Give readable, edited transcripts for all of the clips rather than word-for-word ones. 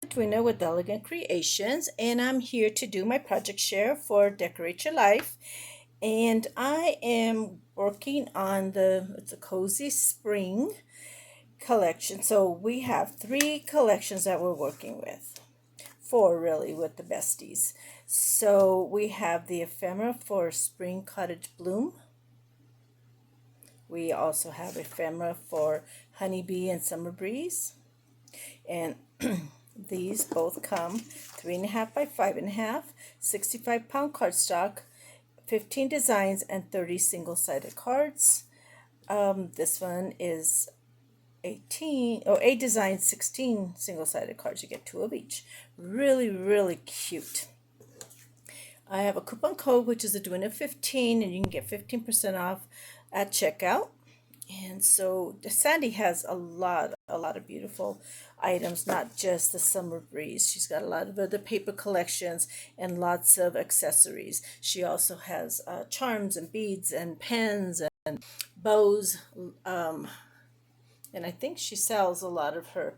Edwina with Elegant Creations, and I'm here to do my project share for Decorate Your Life. And I am working on it's a Cozy Spring collection. So we have 3 collections that we're working with. 4 really with the besties. So we have the ephemera for Spring Cottage Bloom. We also have ephemera for Honeybee and Summer Breeze. And these both come 3.5 by 5.5, 65-pound cardstock, 15 designs, and 30 single-sided cards. This one is 8 designs, 16 single-sided cards. You get 2 of each. Really, really cute. I have a coupon code, which is Edwina15, and you can get 15% off at checkout. And so Sandy has a lot of beautiful items, not just the Summer Breeze. She's got a lot of other paper collections and lots of accessories. She also has charms and beads and pens and bows. And I think she sells a lot of her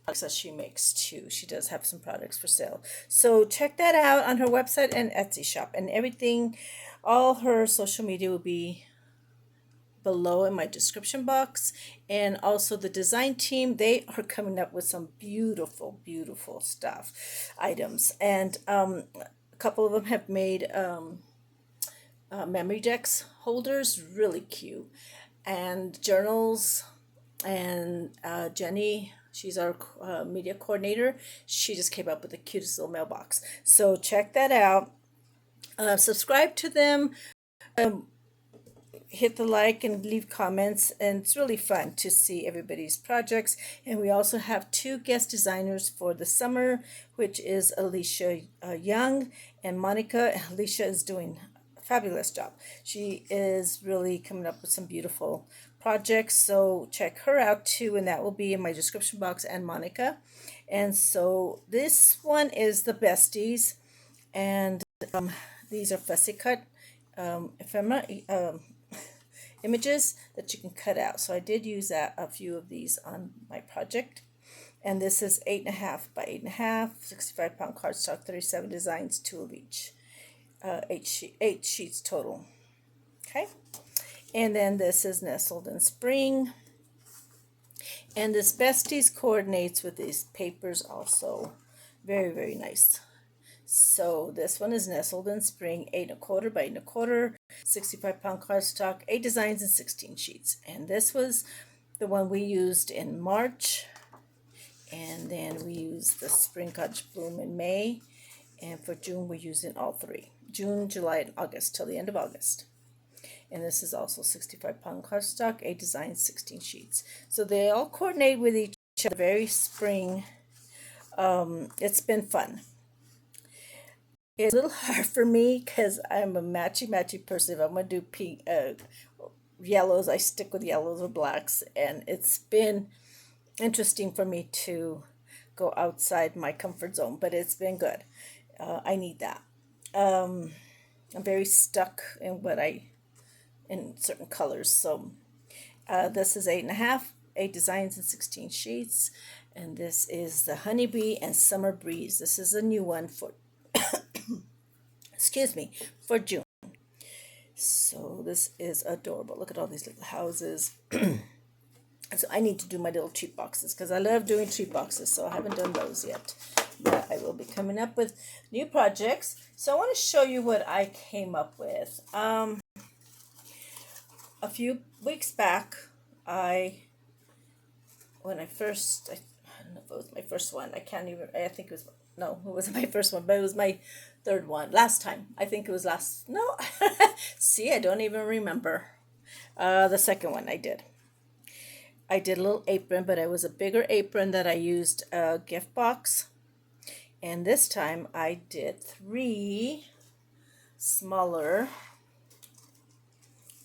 products that she makes too. She does have some products for sale. So check that out on her website and Etsy shop. And everything, all her social media will be below in my description box. And also the design team, they are coming up with some beautiful items, and a couple of them have made memory decks holders, really cute, and journals. And Jenny, she's our media coordinator, she just came up with the cutest little mailbox. So check that out. Subscribe to them. Hit the like and leave comments, and it's really fun to see everybody's projects. And we also have 2 guest designers for the summer, which is Alicia Young and Monica. Alicia is doing a fabulous job. She is really coming up with some beautiful projects, so check her out too, and that will be in my description box, and Monica. And so this one is the besties, and these are fussy cut ephemera images that you can cut out. So I did use a few of these on my project. And this is 8.5 by 8.5, 65-pound cardstock, 37 designs, 2 of each. 8 sheets total. Okay. And then this is Nestled in Spring. And this Besties coordinates with these papers also. Very nice. So this one is Nestled in Spring, 8.25 by 8.25, 65-pound cardstock, 8 designs and 16 sheets. And this was the one we used in March. And then we used the Spring Cottage Bloom in May. And for June, we're using all 3. June, July, and August, till the end of August. And this is also 65-pound cardstock, 8 designs, 16 sheets. So they all coordinate with each other. Very spring. It's been fun. It's a little hard for me because I'm a matchy person. If I'm going to do pink, yellows, I stick with yellows or blacks. And it's been interesting for me to go outside my comfort zone, but it's been good. I need that. I'm very stuck in certain colors. So this is 8.5, 8 designs and 16 sheets. And this is the Honeybee and Summer Breeze. This is a new one for for June. So this is adorable. Look at all these little houses. So I need to do my little treat boxes because I love doing treat boxes. So I haven't done those yet. But I will be coming up with new projects. So I want to show you what I came up with. A few weeks back, I don't know if it was my first one. I think it was, no, it wasn't my first one, but it was my 3rd one. Last time. I think it was no. See, I don't even remember. The 2nd one I did. I did a little apron, but it was a bigger apron that I used a gift box. And this time I did 3 smaller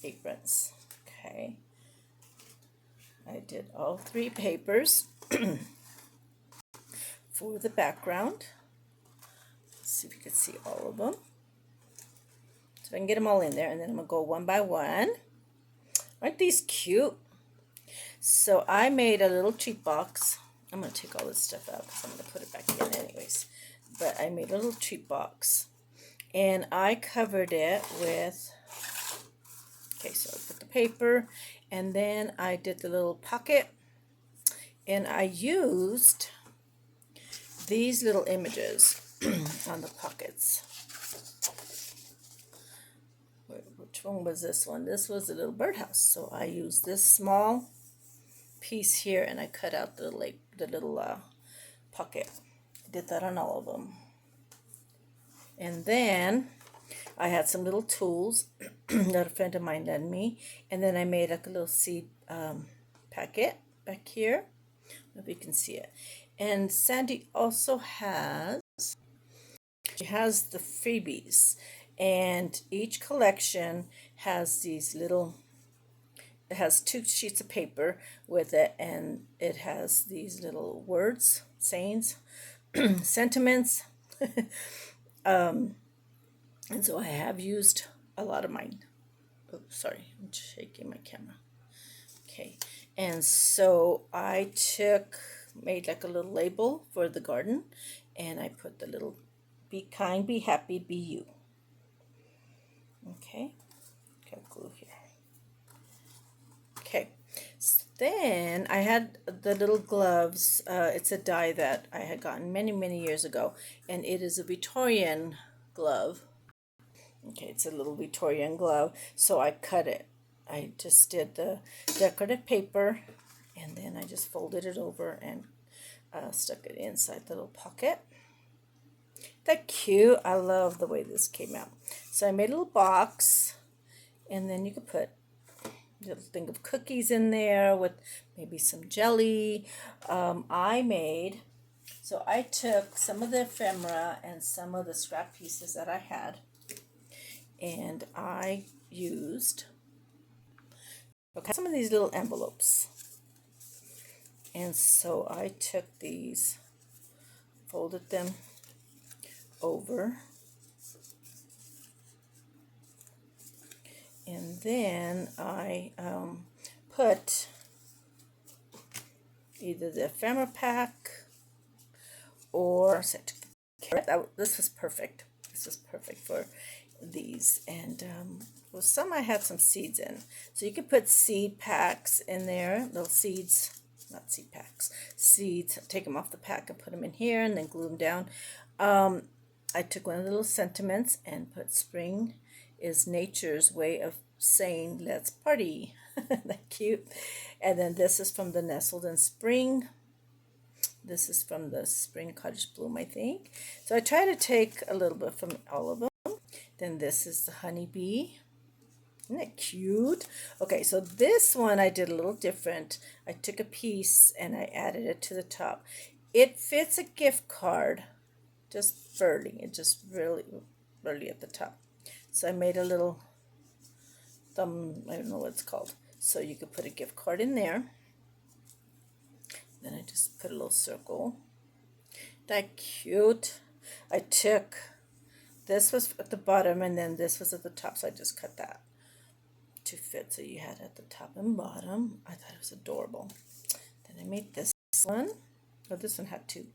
aprons. Okay. I did all 3 papers for the background. Let's see if you can see all of them. So I can get them all in there, and then I'm going to go one by one. Aren't these cute? So I made a little treat box. I'm going to take all this stuff out because I'm going to put it back in. but I made a little treat box. And I covered it with, okay, so I put the paper, and then I did the little pocket, and I used these little images on the pockets. Which one was this one? This was a little birdhouse. So I used this small piece here, and I cut out the little pocket. I did that on all of them. And then I had some little tools that a friend of mine lent me. And then I made like a little seed packet back here. I don't know if you can see it. And Sandy also has the freebies. And each collection has these little, it has 2 sheets of paper with it. And it has these little words, sayings, sentiments. And so I have used a lot of mine. Oh, sorry, I'm shaking my camera. Okay, and so I made like a little label for the garden, and I put the little, be kind, be happy, be you. Okay, got glue here. Okay, so then I had the little gloves. It's a die that I had gotten many, many years ago, and it is a Victorian glove. Okay, it's a little Victorian glove, so I cut it. I just did the decorative paper, and then I just folded it over and stuck it inside the little pocket. That cute. I love the way this came out. So I made a little box, and then you could put a little thing of cookies in there with maybe some jelly. So I took some of the ephemera and some of the scrap pieces that I had, and I used some of these little envelopes. And so I took these, folded them over, and then I put either the ephemera pack or this was perfect. This was perfect for these. And well, some I had some seeds in, so you could put seed packs in there, little seeds, not seed packs, seeds. Take them off the pack and put them in here, and then glue them down. I took one of the little sentiments and put spring is nature's way of saying let's party. That cute. And then this is from the Nestled in Spring. This is from the Spring Cottage Bloom, I think. So I try to take a little bit from all of them. Then this is the honeybee. Isn't that cute? Okay, so this one I did a little different. I took a piece and I added it to the top. It fits a gift card, just barely. It just really at the top. So I made a little thumb, I don't know what it's called. So you could put a gift card in there. Then I just put a little circle. That cute. I took, this was at the bottom and then this was at the top, so I just cut that to fit. So you had at the top and bottom. I thought it was adorable. Then I made this one. Oh, this one had two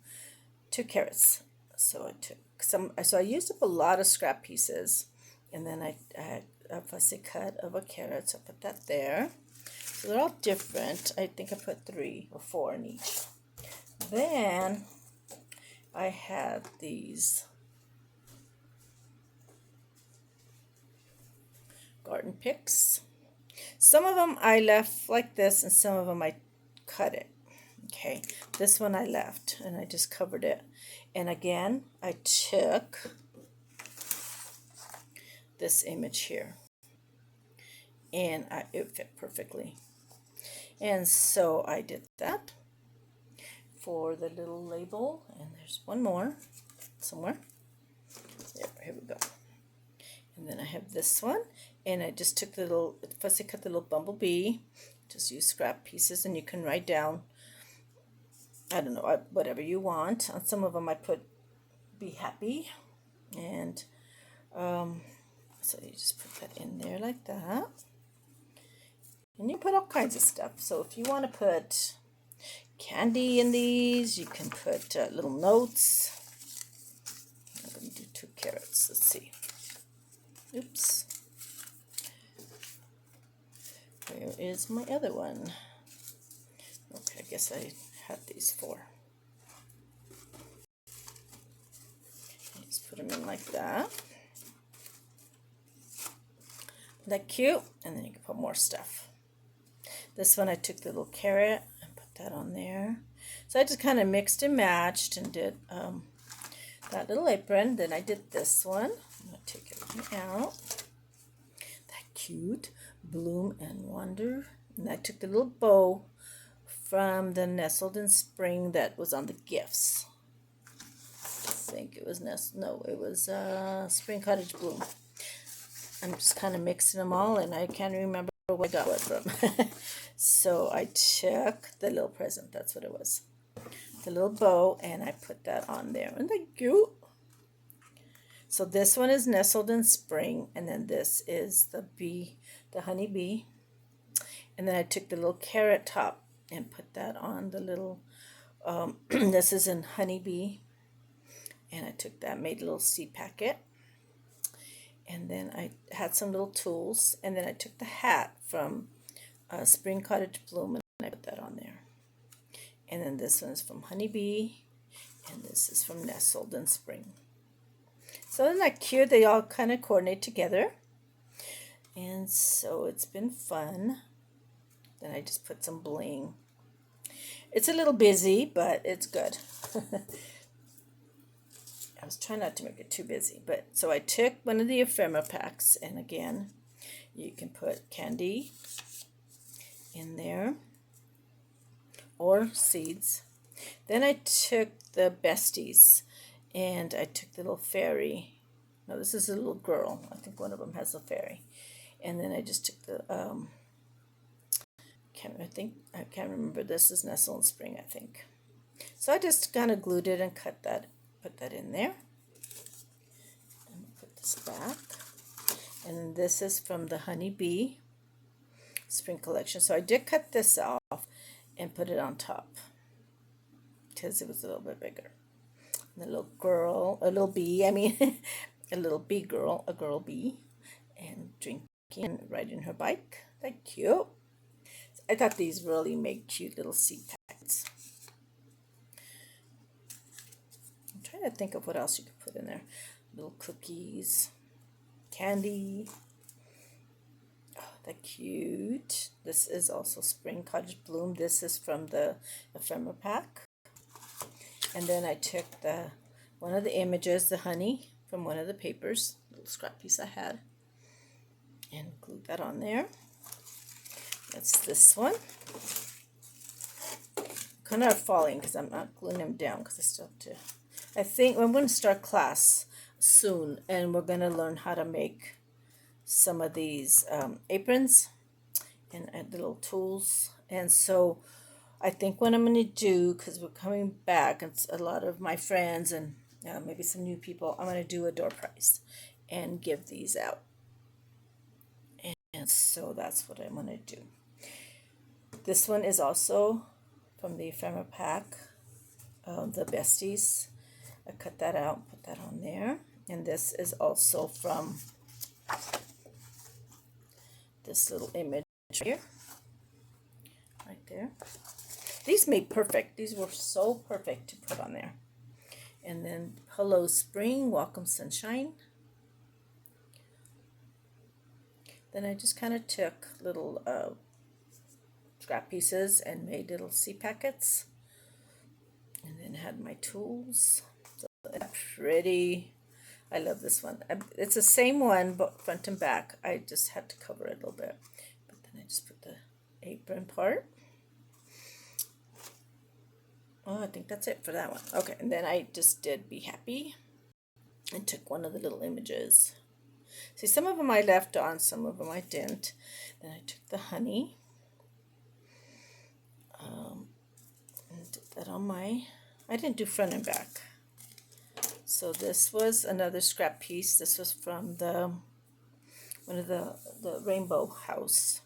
carrots. So I took some, so I used up a lot of scrap pieces, and then I had a fussy cut of a carrot, so I put that there. So they're all different. I think I put 3 or 4 in each. Then I had these garden picks. Some of them I left like this, and some of them I cut it. Okay, this one I left, and I just covered it. And again, I took this image here, and it fit perfectly. And so I did that for the little label, and there's one more somewhere. There, here we go. And then I have this one, and I just took the little, first I cut the little bumblebee, just use scrap pieces, and you can write down, I don't know, whatever you want. On some of them I put be happy, and so you just put that in there like that. And you put all kinds of stuff. So if you want to put candy in these, you can put little notes. carrots. Let's see. Oops. Where is my other one? Okay, I guess I had these 4. Just put them in like that. That cute, and then you can put more stuff. This one I took the little carrot and put that on there. So I just kind of mixed and matched and did that little apron. Then I did this one. I'm going to take everything out. That cute Bloom and Wonder. And I took the little bow from the Nestled in Spring that was on the gifts. I think it was it was Spring Cottage Bloom. I'm just kind of mixing them all, and I can't remember where I got it from. So I took the little present, that's what it was. The little bow, and I put that on there. Isn't that cute? So this one is Nestled in Spring, and then this is the honey bee. And then I took the little carrot top and put that on the little, this is in honey bee. And I took that, made a little seed packet. And then I had some little tools. And then I took the hat from Spring Cottage Bloom, and I put that on there. And then this one is from Honey Bee. And this is from Nestled in Spring. So isn't that cute? They all kind of coordinate together. And so it's been fun. Then I just put some bling. It's a little busy, but it's good. I was trying not to make it too busy, but so I took one of the ephemera packs, and again, you can put candy in there or seeds. Then I took the besties, and I took the little fairy. No, this is a little girl. I think one of them has a fairy. And then I just took the I can't remember. This is Nestled in Spring, I think. So I just kind of glued it and put that in there. And put this back. And then this is from the Honey Bee Spring Collection. So I did cut this off and put it on top because it was a little bit bigger. And a little bee, a little bee girl, a girl bee, and drinking and riding her bike. They're cute. I thought these really make cute little seed packets. I'm trying to think of what else you could put in there. Little cookies, candy. Oh, they're cute. This is also Spring Cottage Bloom. This is from the ephemera pack. And then I took one of the images, the honey, from one of the papers, little scrap piece I had, and glued that on there. That's this one. Kind of falling because I'm not gluing them down because I still have to. I think I'm going to start class soon, and we're going to learn how to make some of these aprons and little tools. And so I think what I'm going to do, because we're coming back, and a lot of my friends and maybe some new people, I'm going to do a door prize and give these out. And so that's what I'm going to do. This one is also from the ephemera pack, the besties. I cut that out, put that on there. And this is also from this little image here, right there. These made perfect. These were so perfect to put on there. And then Hello Spring, Welcome Sunshine. Then I just kind of took little scrap pieces and made little seed packets. And then had my tools. So pretty. I love this one. It's the same one, but front and back. I just had to cover it a little bit. But then I just put the apron part. Oh, I think that's it for that one. Okay, and then I just did Be Happy and took one of the little images. See, some of them I left on, some of them I didn't. Then I took the honey and did that on I didn't do front and back. So this was another scrap piece. This was from one of the rainbow house.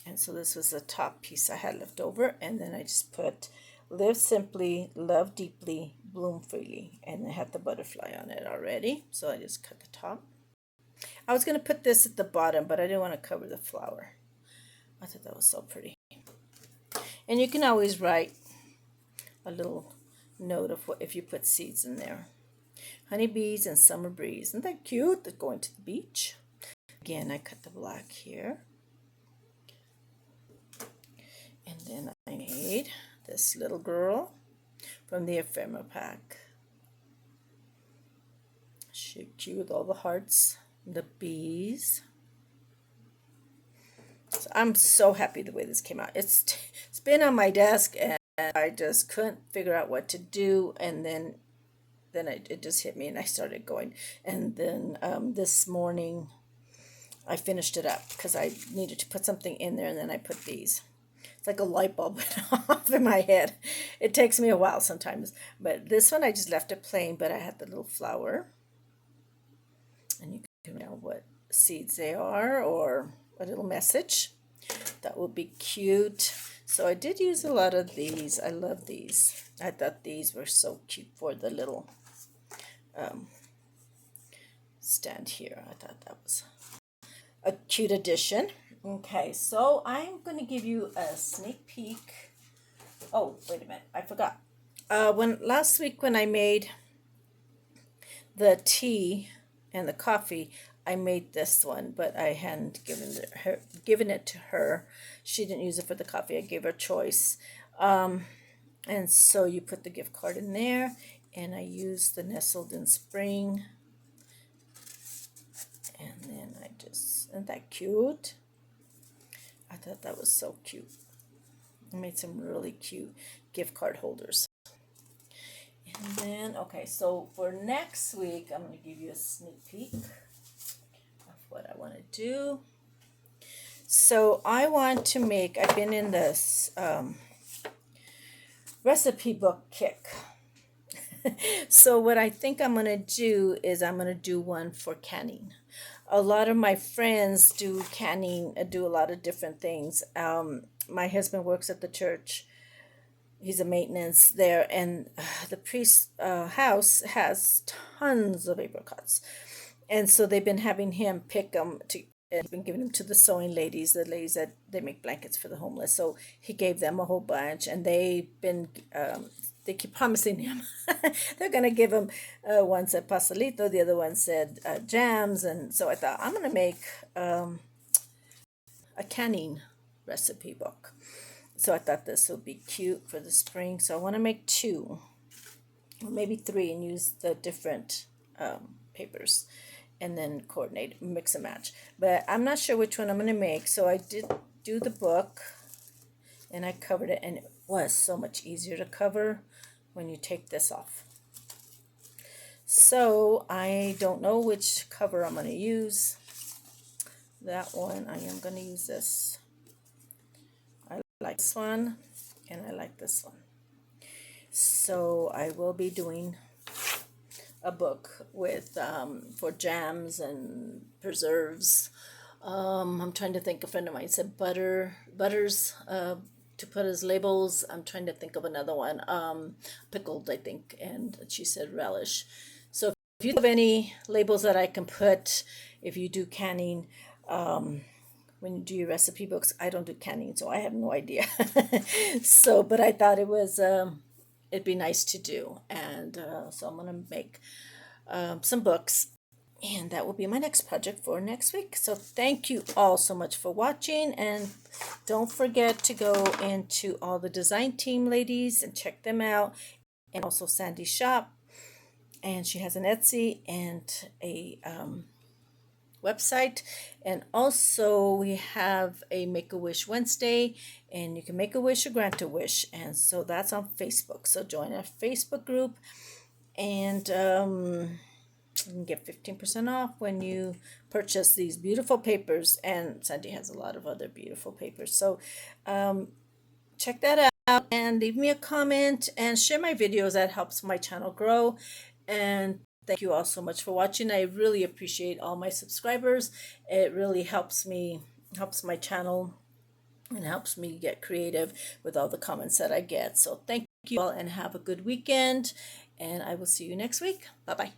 And so this was the top piece I had left over. And then I just put live simply, love deeply, bloom freely. And it had the butterfly on it already, so I just cut the top. I was going to put this at the bottom, but I didn't want to cover the flower. I thought that was so pretty. And you can always write a little note of what if you put seeds in there. Honeybees and summer breeze. Isn't that cute? They're going to the beach. Again, I cut the black here. And then I made this little girl from the ephemera pack. She's cute with all the hearts, the bees. So I'm so happy the way this came out. It's been on my desk and I just couldn't figure out what to do, and then it just hit me and I started going. And then this morning I finished it up because I needed to put something in there, and then I put these. It's like a light bulb went off in my head. It takes me a while sometimes. But this one I just left it plain, but I had the little flower. And you can know what seeds they are or a little message. That would be cute. So I did use a lot of these. I love these. I thought these were so cute for the little stand here. I thought that was a cute addition. Okay, so I'm going to give you a sneak peek. Oh, wait a minute. I forgot. Last week when I made the tea and the coffee, I made this one, but I hadn't given it to her. She didn't use it for the coffee. I gave her choice. And so you put the gift card in there, and I used the Nestled in Spring. And then isn't that cute? I thought that was so cute. I made some really cute gift card holders. And then, okay, so for next week, I'm going to give you a sneak peek of what I want to do. So I want to I've been in this recipe book kick. So what I think I'm going to do is I'm going to do one for canning. A lot of my friends do canning, do a lot of different things. My husband works at the church. He's a maintenance there, and the priest's house has tons of apricots. And so they've been having him pick them and he's been giving them to the sewing ladies, the ladies that they make blankets for the homeless. So he gave them a whole bunch, and they've been they keep promising him they're going to give him, one said pastelito, the other one said jams. And so I thought I'm going to make a canning recipe book. So I thought this would be cute for the spring. So I want to make 2 or maybe 3 and use the different papers and then coordinate, mix and match. But I'm not sure which one I'm going to make. So I did do the book and I covered it, and it was so much easier to cover when you take this off. So I don't know which cover I'm going to use. That one, I am going to use this. I like this one, and I like this one. So I will be doing a book with for jams and preserves. I'm trying to think. A friend of mine said butters to put as labels. I'm trying to think of another one. Pickled, I think, and she said relish. So if you have any labels that I can put, if you do canning, when you do your recipe books, I don't do canning, so I have no idea. So, but I thought it was it'd be nice to do, and so I'm gonna make some books, and that will be my next project for next week. So thank you all so much for watching, and don't forget to go into all the design team ladies and check them out, and also Sandy's shop, and she has an Etsy and a website, and also we have a Make-A-Wish Wednesday, and you can make a wish or grant a wish, and so that's on Facebook. So join our Facebook group, and you can get 15% off when you purchase these beautiful papers, and Sandy has a lot of other beautiful papers. So check that out and leave me a comment and share my videos. That helps my channel grow. And thank you all so much for watching. I really appreciate all my subscribers. It really helps my channel, and helps me get creative with all the comments that I get. So thank you. you all and have a good weekend, and I will see you next week. Bye-bye.